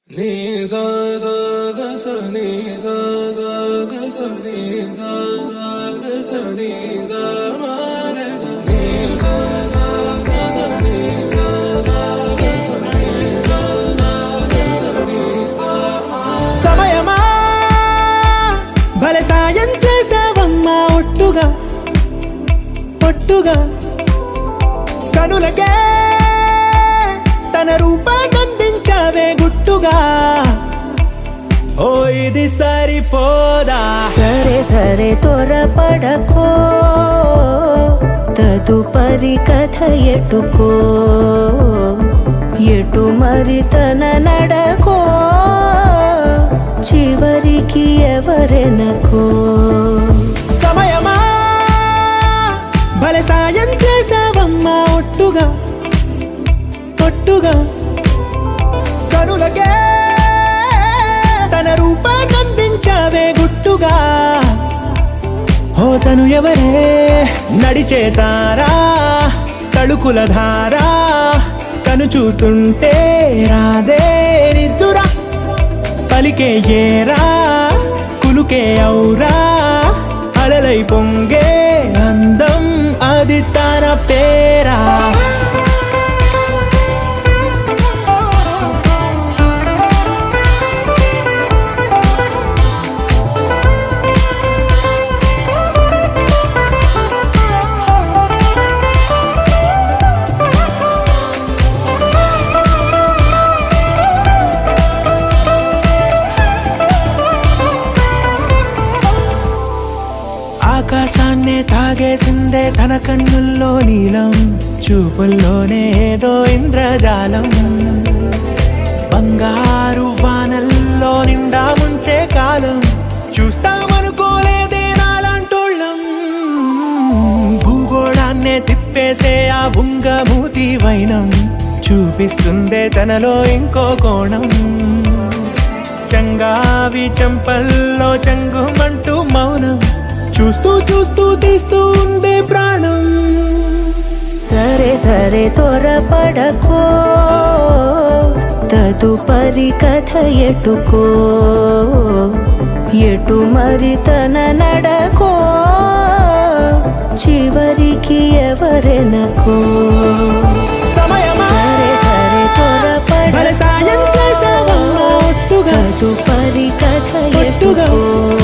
నీ సా సా గ స నీ సా సా గ స నీ సా సా గ స నీ సా మా గ స నీ సా సా గ స నీ సా సా గ స నీ సా సా గ స నీ సా మా సమయమా భలే సాయం చేసావమ్మా ఒట్టుగా ఒట్టుగా కనులకే తన రూపాన్నందించావే గుట్టుగా ఓ ఇది సరిపోదా సరే సరే త్వరపడకో తదుపరి కథ ఎటుకో ఎటు మరి తన నడకో చివరికి ఎవరెనకో సమయమా భలే సాయం చేసావమ్మా ఒట్టుగా ఒట్టుగా కనులకే తన రూపాన్నందించావే గుట్టుగా ఓ తను ఎవరే నడిచే తారా తళుకుల ధారా కను చూస్తుంటే రాదే నిద్దురా పలికే ఏరా కులుకే ఔరా అలలై పొంగే అందం అది తన పేరా ఆకాశాన్నే తాగేసిందే తన కన్నుల్లో నీలం చూపుల్లోనే ఏదో ఇంద్రజాలం బంగారు వానల్లో నిండా ముంచే కాలం చూస్తామనుకోలేదే నాలాంటోళ్ళం భూగోళాన్నే తిప్పేసే ఆ బుంగమూతి వైనం చూపిస్తుందే తనలో ఇంకో కోణం చంగావి చంపల్లో చంగుమంటూ మౌనం చూస్తూ చూస్తూ తీస్తూ ఉందే ప్రాణం సరే సరే త్వరపడకో తదుపరి కథ ఎటుకో ఎటు మరి తన నడకో చివరికి ఎవరెనకో సమయమా సరే సరే భలే సాయం త్వరపడకో చేసావమ్మా ఒట్టుగా తదుపరి కథ ఒట్టుగా ఎటుకో